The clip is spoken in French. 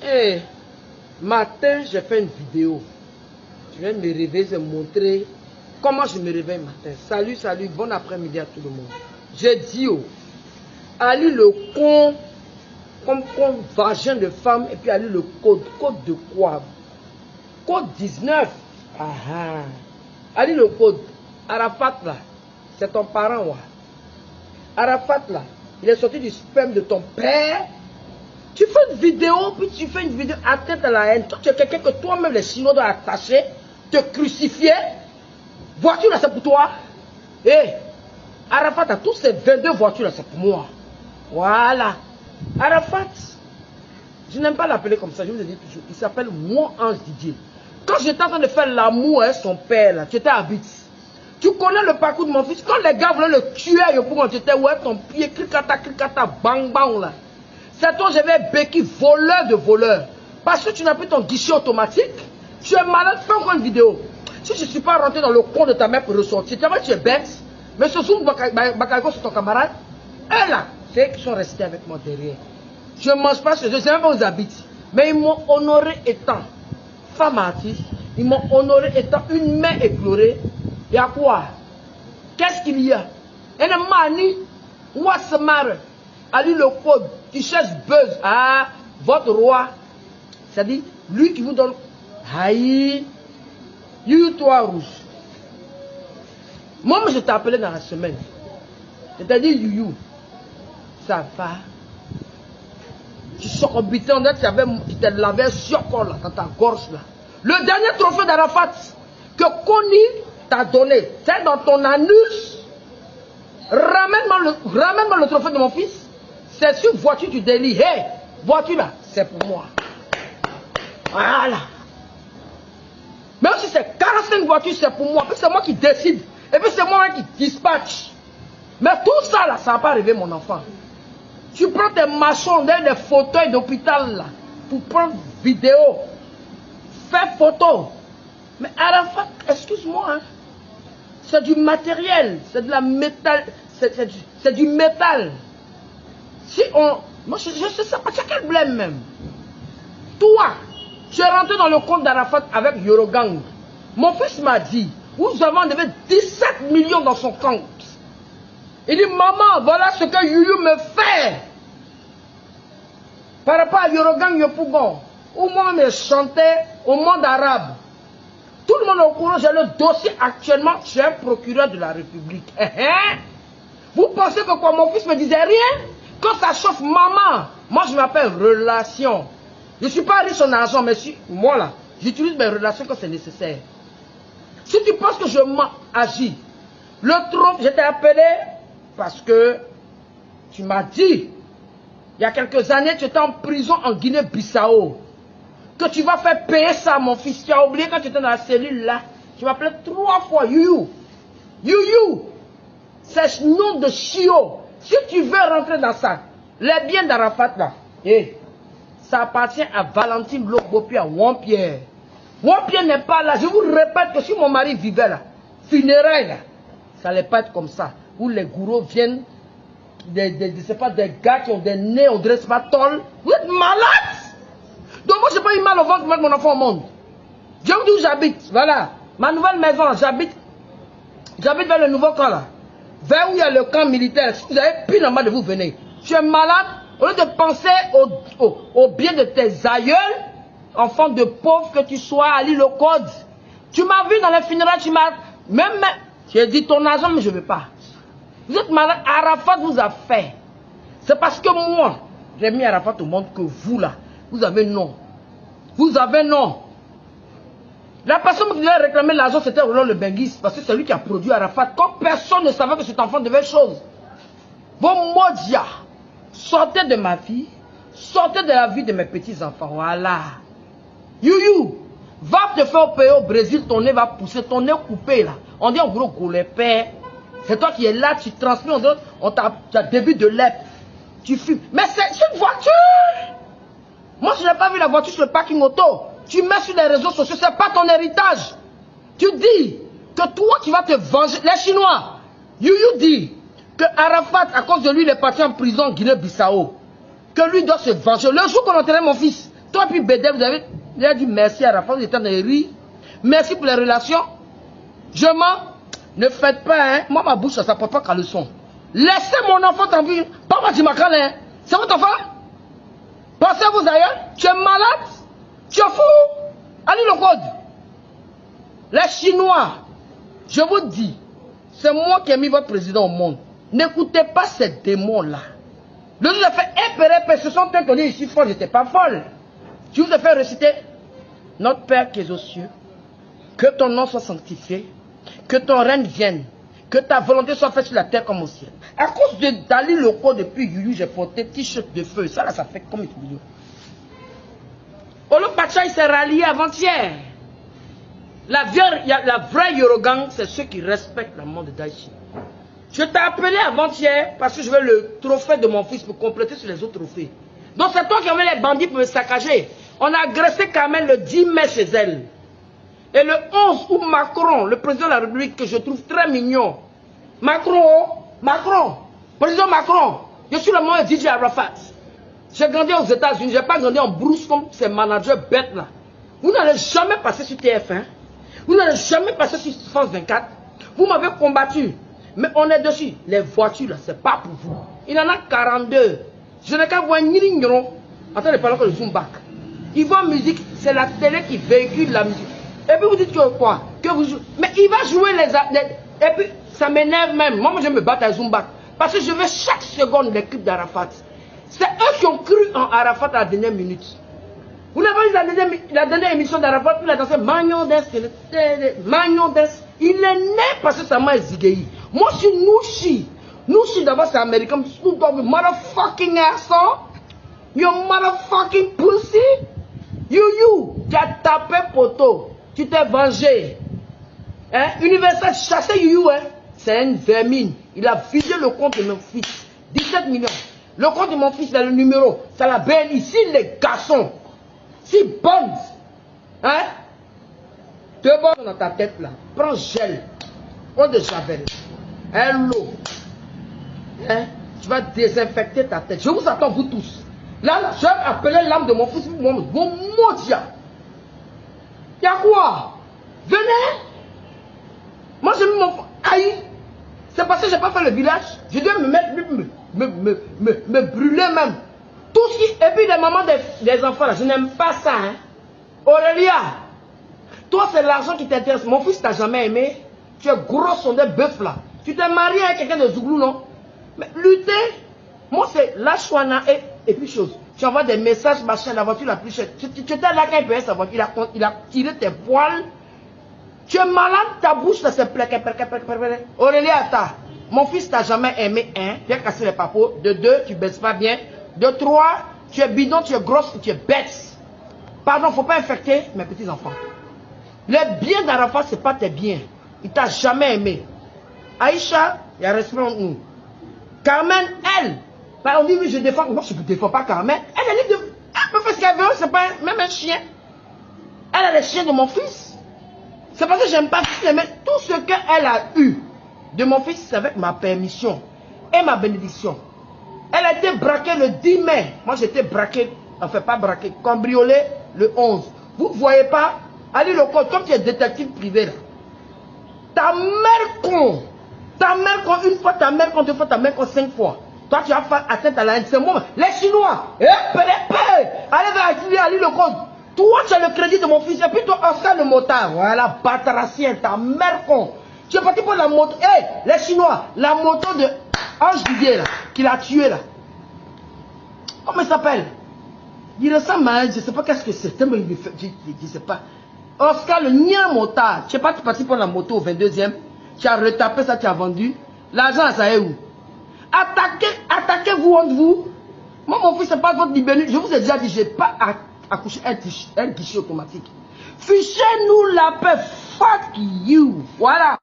Et matin, j'ai fait une vidéo. Je viens de me réveiller, je vais montrer comment je me réveille matin. Salut, salut, bon après-midi à tout le monde. J'ai dit, oh, Ali le con, comme vagin de femme, et puis Ali le code. Code de quoi? Code 19. Ah ah. Ali le code. Arafat là, c'est ton parent, ouais. Arafat là, il est sorti du sperme de ton père. Tu fais une vidéo, puis tu fais une vidéo atteinte à la haine. Toi, tu es quelqu'un que toi-même les Chinois doivent attacher, te crucifier. Voiture là, c'est pour toi. Hé, Arafat, tous ces 22 voitures là, c'est pour moi. Voilà. Arafat, je n'aime pas l'appeler comme ça, je vous le dis toujours. Il s'appelle Moi Ange Didier. Quand j'étais en train de faire l'amour avec son père, là, tu étais à Bits. Tu connais le parcours de mon fils. Quand les gars voulaient le tuer, tu étais ouais, ton pied, cricata, bang, bang là. C'est toi, j'avais béquille, voleur de voleur. Parce que tu n'as plus ton guichet automatique. Tu es malade, fais encore une vidéo. Si je ne suis pas rentré dans le compte de ta mère pour ressortir, tu es bête. Mais ce soir, Bakayoko, c'est ton camarade. Et là, c'est eux qui sont restés avec moi derrière. Je ne mange pas chez eux, je ne sais même pas où ils habitent. Mais ils m'ont honoré étant femme artiste. Ils m'ont honoré étant une mère éplorée. Il y a quoi? Qu'est-ce qu'il y a? Et le mani, moi, se marre. Ali le code, tu cherches buzz. Ah, votre roi. C'est-à-dire, lui qui vous donne. Aïe, you, toi, rouge. Moi, je t'ai appelé dans la semaine. C'est-à-dire, you, ça va. Tu sors au bitin, tu te lavais sur là, dans ta gorge là. Le dernier trophée d'Arafat que Kony t'a donné, c'est dans ton anus. Ramène-moi le trophée de mon fils. C'est sur voiture du délit. Hé, voiture là, c'est pour moi. Voilà. Même si c'est 45 voitures, c'est pour moi. Puis c'est moi qui décide. Et puis c'est moi qui dispatche. Mais tout ça là, ça n'a pas arrivé mon enfant. Tu prends tes machins dans des fauteuils d'hôpital là, pour prendre vidéo. Fais photo. Mais Arafat, excuse-moi, hein. C'est du matériel, c'est de la métal, c'est du métal. Si on... Moi, je ne sais pas, c'est quel blême même. Toi, tu es rentré dans le compte d'Arafat avec Yorogang. Mon fils m'a dit, vous avez enlevé 17 millions dans son compte. Il dit, maman, voilà ce que Youyou me fait. Par rapport à Yorogang Yopougon, où moi me chantais au monde arabe. Tout le monde est au courant, j'ai le dossier actuellement, je suis un procureur de la République. Vous pensez que quoi, mon fils me disait rien? Quand ça chauffe, maman, moi je m'appelle relation. Je ne suis pas riche en argent, mais moi là, j'utilise mes relations quand c'est nécessaire. Si tu penses que je m'agis, le trompe, je t'ai appelé parce que tu m'as dit, il y a quelques années, tu étais en prison en Guinée-Bissau. Que tu vas faire payer ça, mon fils. Tu as oublié quand tu étais dans la cellule là. Tu m'appelais 3 fois Youyou. Youyou. C'est nom de chiot. Si tu veux rentrer dans ça, les biens d'Arafat là, ça appartient à Valentine Lobopi, à Wampierre. Wampierre n'est pas là. Je vous répète que si mon mari vivait là, funérailles là, ça allait pas être comme ça. Où les gourous viennent, c'est pas des gars qui ont des nez, on dirait pas tol. Vous êtes malade. Donc moi, je n'ai pas eu mal au ventre pour mettre mon enfant au monde. Je vous dis où j'habite. Voilà. Ma nouvelle maison, j'habite vers le nouveau camp là. Vers où il y a le camp militaire. Si vous avez pile en bas de vous, venez. Tu es malade. Au lieu de penser au bien de tes aïeuls, enfant de pauvre que tu sois, Ali le code. Tu m'as vu dans les funérailles, tu m'as... Même... J'ai dit ton argent, mais je ne veux pas. Vous êtes malade. Arafat vous a fait. C'est parce que moi, j'ai mis Arafat au monde que vous là. Vous avez non. Vous avez non. La personne qui devait réclamer l'argent, c'était Roland le Benguis, parce que c'est lui qui a produit Arafat. Comme personne ne savait que cet enfant devait chose. Vos maudias, sortez de ma vie, sortez de la vie de mes petits-enfants. Voilà. Youyou, va te faire payer au Brésil, ton nez va pousser, ton nez coupé là. On dit en gros goulépère. C'est toi qui es là, tu transmets, on t'a début de lèpre. Tu fumes. Mais c'est une voiture. Moi, je n'ai pas vu la voiture sur le parking auto. Tu mets sur les réseaux sociaux, ce n'est pas ton héritage. Tu dis que toi, tu vas te venger. Les Chinois, Youyou dit que Arafat, à cause de lui, il est parti en prison en Guinée-Bissau. Que lui doit se venger. Le jour qu'on enterrait mon fils, tu Toi, puis Bédé, vous avez dit merci à Arafat, vous êtes en train de rire. Merci pour les relations. Je mens. Ne faites pas, hein. Moi, ma bouche, ça ne porte pas qu'à leçon. Laissez mon enfant tranquille. Papa, tu m'as calé, hein. C'est votre enfant? Pensez-vous ailleurs? Tu es malade? Tu es fou? Allez le code. Les Chinois, je vous dis, c'est moi qui ai mis votre président au monde. N'écoutez pas ces démons-là. Le jour où j'ai fait ce sont eux qui ont dit, je suis folle, je n'étais pas folle. Tu vous ai fait réciter notre Père qui est aux cieux, que ton nom soit sanctifié, que ton règne vienne, que ta volonté soit faite sur la terre comme au ciel. À cause de Dali Loco, depuis Youyou, j'ai porté t-shirt de feu. Ça là, ça fait comme une vidéo. Olo Pacha, il s'est rallié avant-hier. La vraie Yorogang, c'est ceux qui respectent la mort de Daichi. Je t'ai appelé avant-hier parce que je veux le trophée de mon fils pour compléter sur les autres trophées. Donc c'est toi qui avais les bandits pour me saccager. On a agressé Carmen le 10 mai chez elle. Et le 11 où Macron, le président de la République, que je trouve très mignon. Président Macron, je suis le moins DJ Arafat. J'ai grandi aux États-Unis, je n'ai pas grandi en brousse comme ces managers bêtes là. Vous n'allez jamais passer sur TF1. Vous n'allez jamais passer sur France 24. Vous m'avez combattu. Mais on est dessus. Les voitures là, c'est pas pour vous. Il en a 42. Je n'ai qu'à voir ni l'ignorant. Attends, parler que le zoom back. Il voit musique, c'est la télé qui véhicule la musique. Et puis vous dites que quoi? Que vous jouez. Mais il va jouer les. Et puis ça m'énerve même. Moi, je me bats à zoom back. Parce que je veux chaque seconde les clips d'Arafat. C'est eux qui ont cru en Arafat à la dernière minute. Vous n'avez pas vu la dernière émission d'Arafat, il a dansé Magnon Des. Il est né parce que sa main est zigéi. Moi, je suis Nouchi. Nouchi, d'abord, c'est américain. Motherfucking asshole. You motherfucking pussy. You. Tu as tapé poteau. Tu t'es vengé. Hein? Universal, chassé You, hein? C'est une vermine. Il a visé le compte de mon fils. 17 millions. Le compte de mon fils, c'est le numéro. C'est la belle ici, les garçons. Si bonne. Hein? Deux bonnes dans ta tête là. Prends gel. Eau de javel. L'eau. Hein? Tu vas désinfecter ta tête. Je vous attends, vous tous. Là, je vais appeler l'âme de mon fils. Mon motia. Il y a quoi? Venez. Moi, j'ai mis mon. Aïe. C'est parce que je n'ai pas fait le village. Je dois me mettre. Me brûler même. Tout ce qui. Et puis les mamans des enfants là. Je n'aime pas ça. Hein? Aurélia. Toi, c'est l'argent qui t'intéresse. Mon fils t'a jamais aimé. Tu es gros sondé bœuf là. Tu t'es marié avec quelqu'un de Zouglou, non? Mais lutter, moi c'est la chouana et puis chose. Tu envoies des messages, machin, la voiture la plus chère. Tu étais là quand il payait sa voiture. Il a tiré tes poils. Tu es malade, ta bouche là c'est plaqué. Aurélie, attends. Mon fils t'a jamais aimé, hein? Tu as cassé les papos. De 2, tu baisses pas bien. De 3, tu es bidon, tu es grosse et tu es bête. Pardon, faut pas infecter mes petits enfants. Les biens d'Arafat, c'est pas tes biens. Il t'a jamais aimé. Aïcha, il y a respect entre nous. Carmen, elle, on dit oui, je défends. Moi, je ne défends pas Carmen. Elle est libre de. Elle peut faire ce qu'elle veut, c'est pas même un chien. Elle a les chiens de mon fils. C'est parce que j'aime pas mais tout ce qu'elle a eu de mon fils, c'est avec ma permission et ma bénédiction. Elle a été braquée le 10 mai. Moi, j'étais braqué, enfin pas braqué, cambriolé le 11. Vous ne voyez pas? Allez le code, comme tu es détective privé là. Ta mère con. Ta mère con une fois, ta mère con deux fois, ta mère con 5 fois. Toi, tu as fait atteinte à la haine. C'est moi. Les Chinois. Allez vers allez le code. Toi, tu as le crédit de mon fils. Et puis toi, Oscar le motard. Voilà, bataracien, ta mère con. Tu es parti pour la moto. Hé, les Chinois, la moto de Ange Didier là, qu'il a tué là. Comment il s'appelle? Il ressemble à, je ne sais pas qu'est-ce que c'est. Je ne sais pas. Oscar le nien motard. Tu n'es pas parti pour la moto au 22e. Tu as retapé ça, tu as vendu. L'argent, ça est où? Attaquez-vous entre vous. Moi, mon fils, ce n'est pas votre libéru. Je vous ai déjà dit, je n'ai pas accouché un guichet automatique. Fichez-nous la paix. Fuck you. Voilà.